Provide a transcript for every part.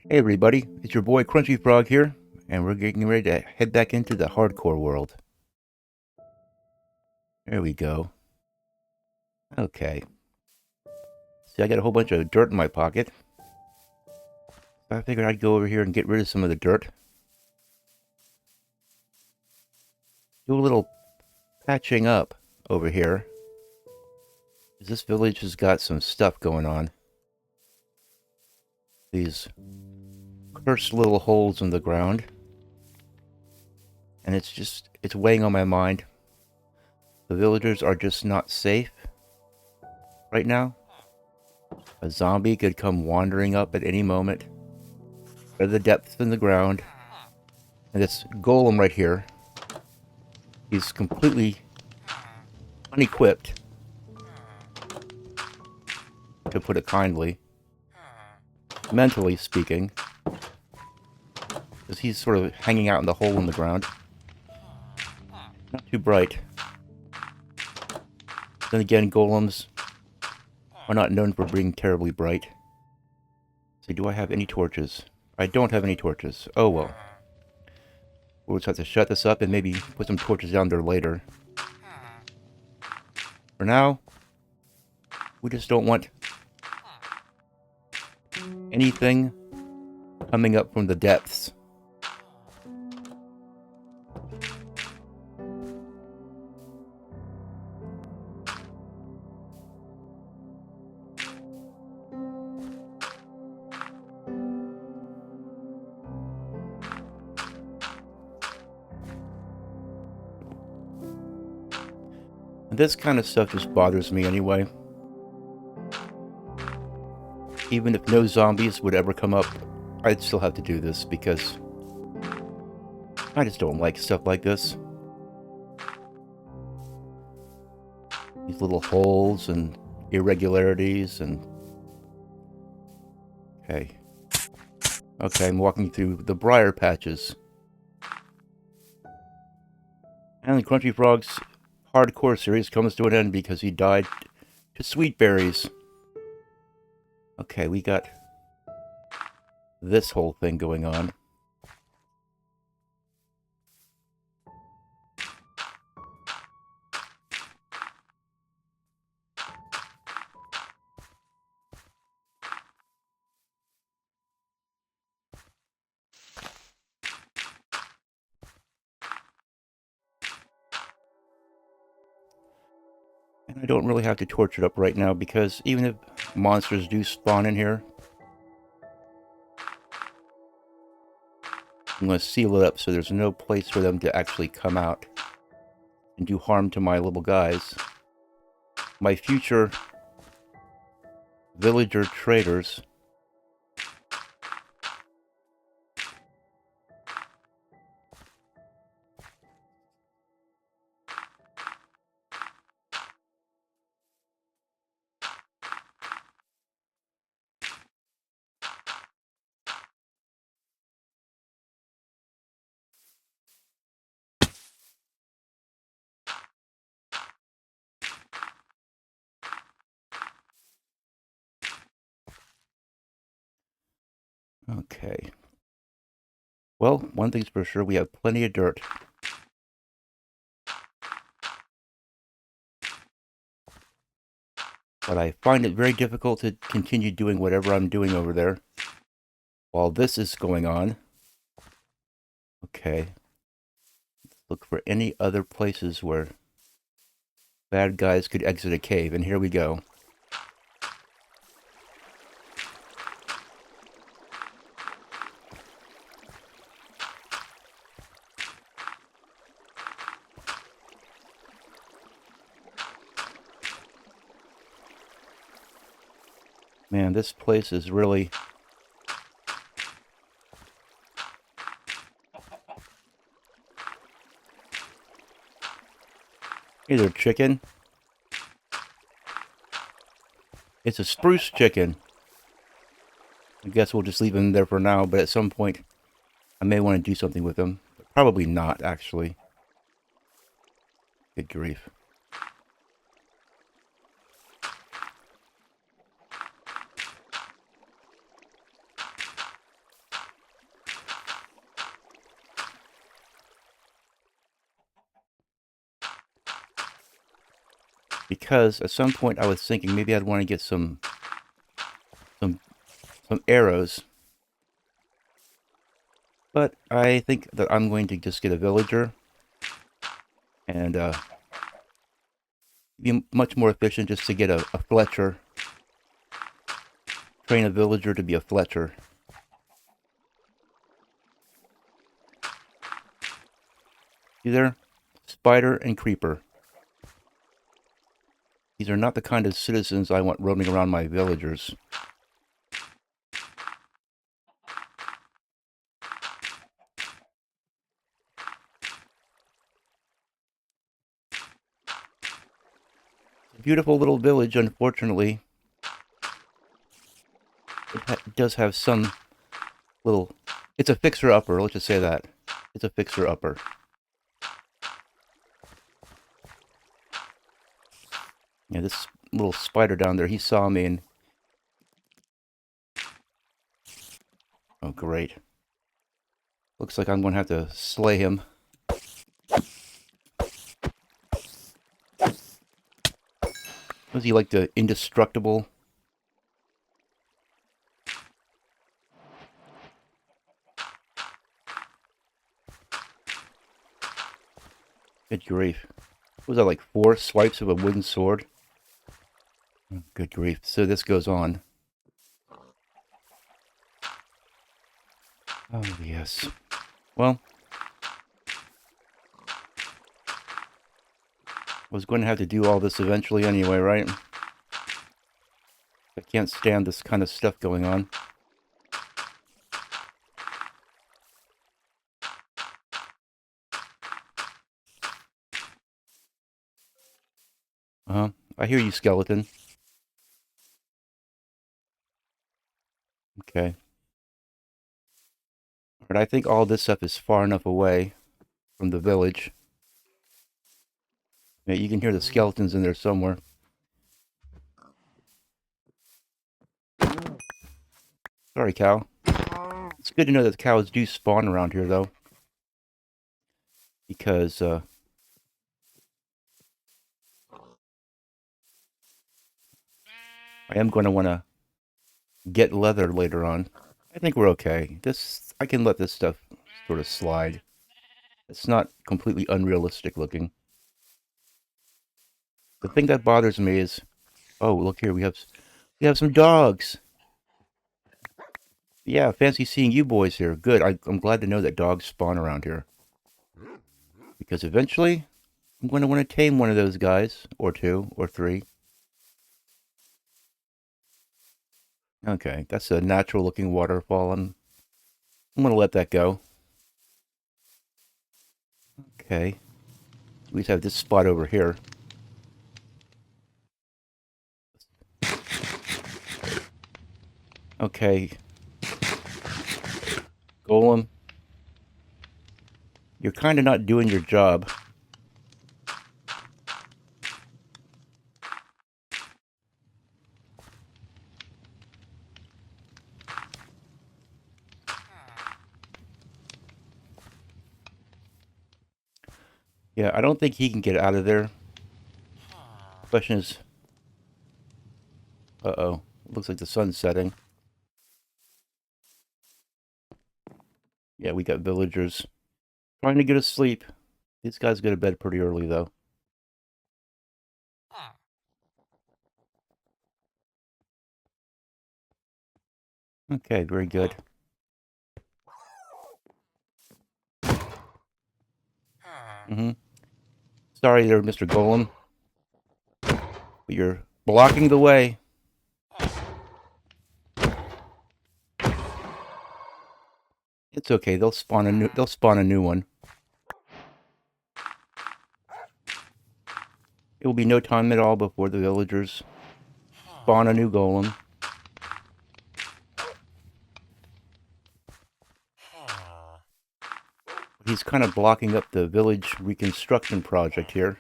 Hey everybody, it's your boy Crunchy Frog here, and we're getting ready to head back into the hardcore world. There we go. Okay. See, I got a whole bunch of dirt in my pocket. I figured I'd go over here and get rid of some of the dirt. Do a little patching up over here. This village has got some stuff going on. These cursed little holes in the ground. And it's weighing on my mind. The villagers are just not safe right now. A zombie could come wandering up at any moment. Or the depths in the ground. And this golem right here, he's completely unequipped, to put it kindly, mentally speaking, because he's sort of hanging out in the hole in the ground. Not too bright. Then again, golems are not known for being terribly bright. So do I have any torches? I don't have any torches. Oh well. We'll just have to shut this up and maybe put some torches down there later. For now, we just don't want anything coming up from the depths. And this kind of stuff just bothers me anyway. Even if no zombies would ever come up, I'd still have to do this because I just don't like stuff like this. These little holes and irregularities and... Okay. Okay, I'm walking through the briar patches. And the Crunchy Frog's hardcore series comes to an end because he died to sweet berries. Okay, we got this whole thing going on. And I don't really have to torch it up right now because even if monsters do spawn in here, I'm going to seal it up so there's no place for them to actually come out and do harm to my little guys. My future villager traders. Okay. Well, one thing's for sure, we have plenty of dirt. But I find it very difficult to continue doing whatever I'm doing over there while this is going on. Okay. Let's look for any other places where bad guys could exit a cave, and here we go. Man, this place is really... Hey there, chicken. It's a spruce chicken. I guess we'll just leave him there for now, but at some point I may want to do something with him. But probably not, actually. Good grief. because at some point I was thinking maybe I'd want to get some arrows. But I think that I'm going to just get a villager and be much more efficient just to get a Fletcher. Train a villager to be a Fletcher. See there? Spider and Creeper. These are not the kind of citizens I want roaming around my villagers. It's a beautiful little village, unfortunately. It does have some little... It's a fixer-upper, let's just say that. It's a fixer-upper. Yeah, this little spider down there, he saw me and... Oh, great. Looks like I'm going to have to slay him. Was he like the indestructible? Good grief. Was that like 4 swipes of a wooden sword? Oh, good grief. So this goes on. Oh, yes. Well, I was going to have to do all this eventually anyway, right? I can't stand this kind of stuff going on. I hear you, skeleton. Okay. But I think all this stuff is far enough away from the village. Yeah, you can hear the skeletons in there somewhere. Sorry, cow. It's good to know that the cows do spawn around here, though. Because, I am going to want to get leather later on. I think we're okay. I can let this stuff sort of slide. It's not completely unrealistic looking. The thing that bothers me is, oh, look here, we have some dogs. Yeah, fancy seeing you boys here. Good. I'm glad to know that dogs spawn around here. Because eventually, I'm going to want to tame one of those guys, or 2, or 3. Okay, that's a natural looking waterfall. I'm going to let that go. Okay. We just have this spot over here. Okay. Golem. You're kind of not doing your job. Yeah, I don't think he can get out of there. Question is... Uh-oh. Looks like the sun's setting. Yeah, we got villagers trying to get to sleep. These guys go to bed pretty early, though. Okay, very good. Sorry there, Mr. Golem. But you're blocking the way. It's okay. They'll spawn a new one. It will be no time at all before the villagers spawn a new golem. He's kind of blocking up the village reconstruction project here.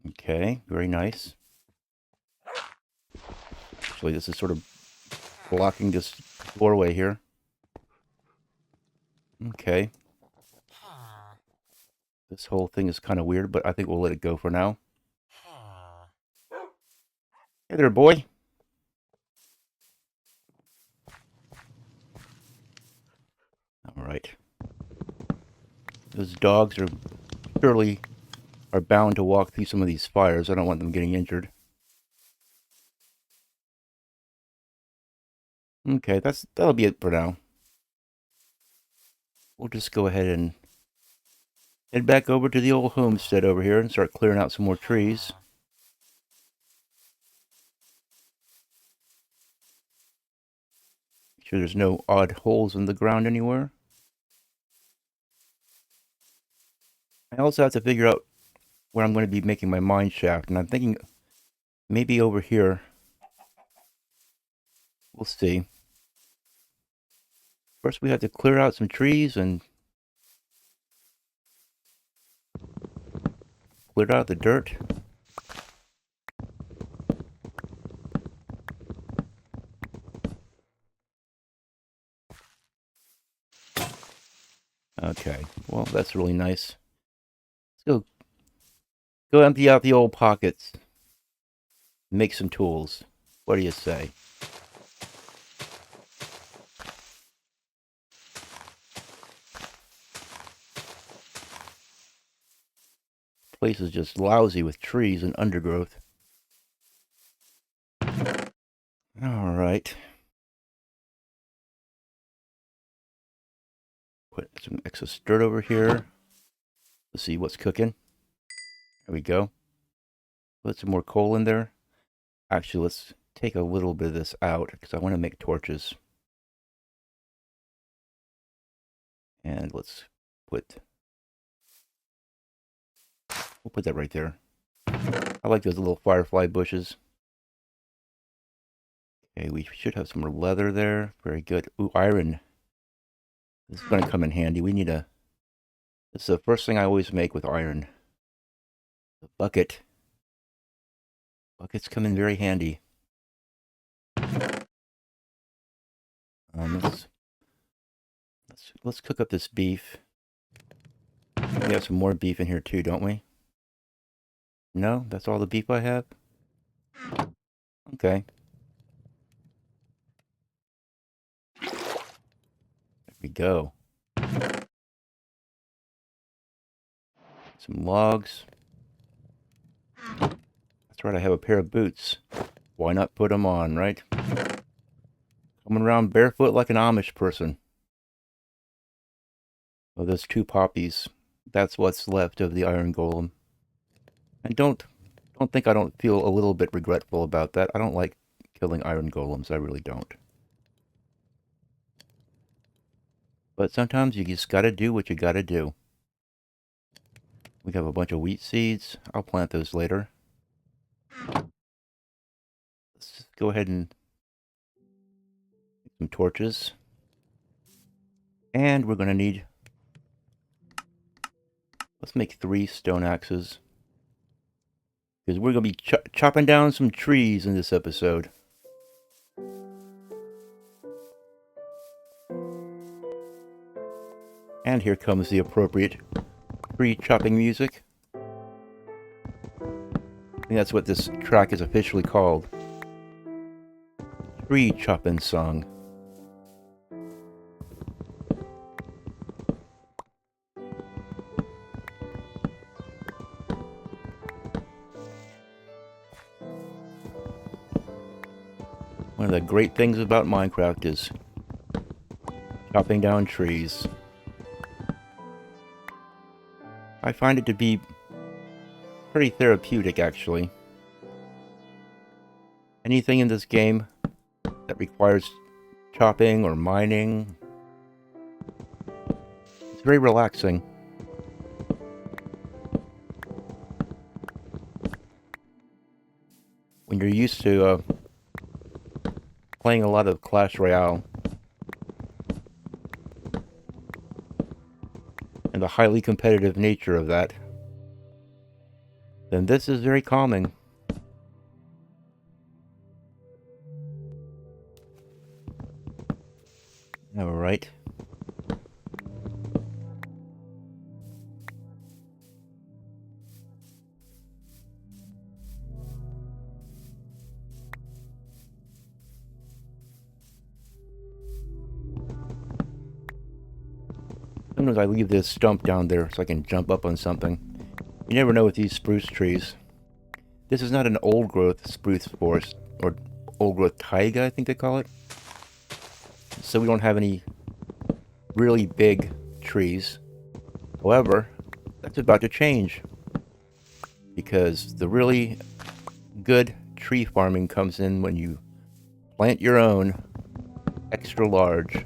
Okay, very nice. Actually, this is sort of blocking this doorway here. Okay. This whole thing is kind of weird, but I think we'll let it go for now. Hey there, boy. All right. Those dogs surely are bound to walk through some of these fires. I don't want them getting injured. Okay, that'll be it for now. We'll just go ahead and head back over to the old homestead over here and start clearing out some more trees. Make sure there's no odd holes in the ground anywhere. I also have to figure out where I'm going to be making my mine shaft, and I'm thinking maybe over here. We'll see. First, we have to clear out some trees and clear out the dirt. Okay, well, that's really nice. Let's go empty out the old pockets. Make some tools. What do you say? Place is just lousy with trees and undergrowth. All right. Put some excess dirt over here. Let's see what's cooking. There we go. Put some more coal in there. Actually, let's take a little bit of this out because I want to make torches. And we'll put that right there. I like those little firefly bushes. Okay, we should have some more leather there. Very good. Ooh, iron. This is going to come in handy. This is the first thing I always make with iron. The bucket. Buckets come in very handy. Let's cook up this beef. We have some more beef in here too, don't we? No, that's all the beef I have? Okay. There we go. Some logs. That's right, I have a pair of boots. Why not put them on, right? Coming around barefoot like an Amish person. Oh, those 2 poppies. That's what's left of the iron golem. And don't think I don't feel a little bit regretful about that. I don't like killing iron golems. I really don't. But sometimes you just gotta do what you gotta do. We have a bunch of wheat seeds. I'll plant those later. Let's just go ahead and make some torches. And we're gonna need... Let's make 3 stone axes. Because we're going to be chopping down some trees in this episode. And here comes the appropriate tree chopping music. I think that's what this track is officially called. Tree chopping song. One of the great things about Minecraft is chopping down trees. I find it to be pretty therapeutic, actually. Anything in this game that requires chopping or mining, it's very relaxing. When you're used to playing a lot of Clash Royale and the highly competitive nature of that, then this is very calming. Alright. Sometimes I leave this stump down there so I can jump up on something. You never know with these spruce trees. This is not an old growth spruce forest, or old growth taiga, I think they call it. So we don't have any really big trees. However, that's about to change, because the really good tree farming comes in when you plant your own extra large.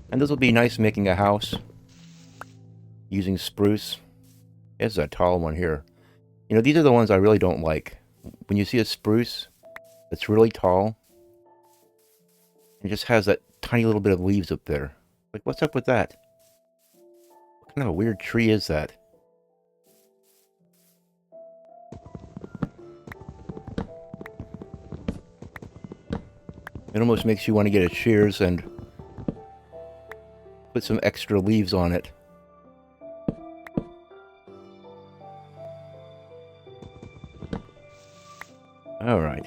And this will be nice making a house using spruce. There's a tall one here. You know, these are the ones I really don't like. When you see a spruce that's really tall, it just has that tiny little bit of leaves up there. Like, what's up with that? What kind of a weird tree is that? It almost makes you want to get a shears and put some extra leaves on it. All right.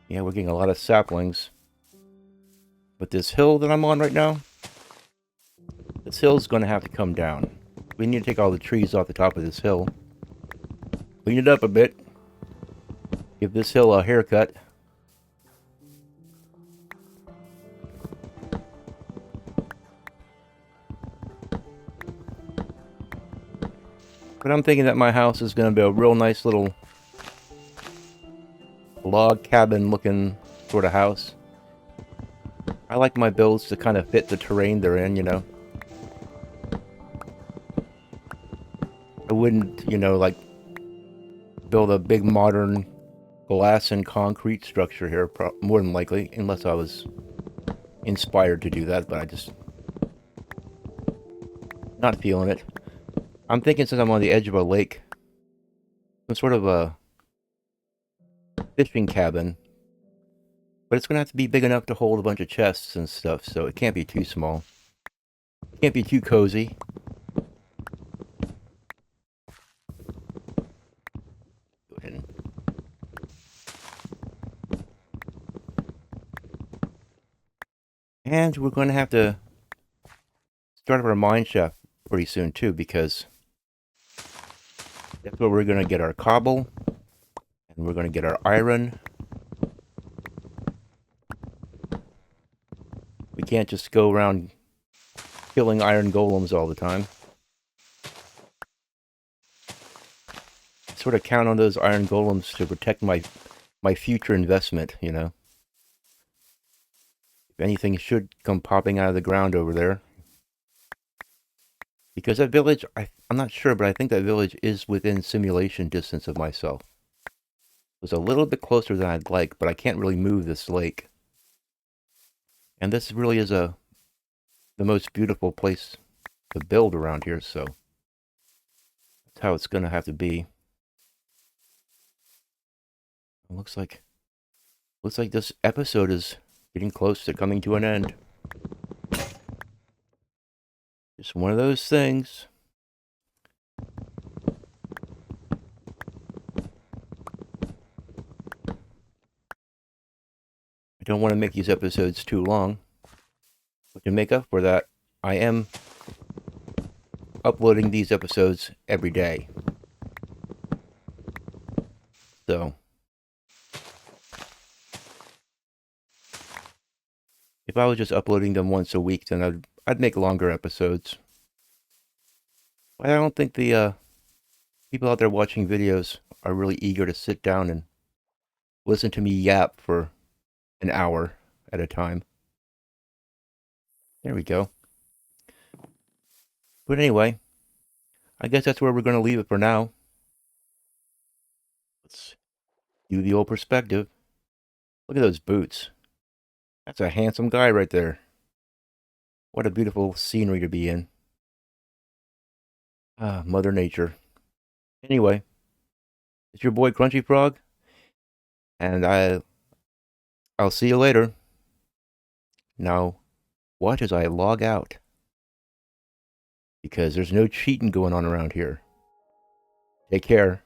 Yeah, we're getting a lot of saplings. But this hill that I'm on right now, this hill's going to have to come down. We need to take all the trees off the top of this hill. Clean it up a bit. Give this hill a haircut. But I'm thinking that my house is going to be a real nice little log cabin looking sort of house. I like my builds to kind of fit the terrain they're in, you know. I wouldn't, you know, like build a big modern glass and concrete structure here, more than likely, unless I was inspired to do that, but I just not feeling it. I'm thinking, since I'm on the edge of a lake, some sort of a fishing cabin, but it's going to have to be big enough to hold a bunch of chests and stuff, so it can't be too small. It can't be too cozy. Go ahead. And we're going to have to start up our mine shaft pretty soon too, because that's where we're going to get our cobble, and we're going to get our iron. We can't just go around killing iron golems all the time. Sort of count on those iron golems to protect my future investment, you know. If anything should come popping out of the ground over there. Because that village, I'm not sure, but I think that village is within simulation distance of myself. It was a little bit closer than I'd like, but I can't really move this lake. And this really is the most beautiful place to build around here, so that's how it's going to have to be. It looks like this episode is getting close to coming to an end. Just one of those things. I don't want to make these episodes too long. But to make up for that, I am uploading these episodes every day. So if I was just uploading them once a week, then I'd make longer episodes. But I don't think the people out there watching videos are really eager to sit down and listen to me yap for an hour at a time. There we go. But anyway, I guess that's where we're going to leave it for now. Let's do the old perspective. Look at those boots. That's a handsome guy right there. What a beautiful scenery to be in. Ah, Mother Nature. Anyway, it's your boy Crunchy Frog, and I'll see you later. Now, watch as I log out, because there's no cheating going on around here. Take care.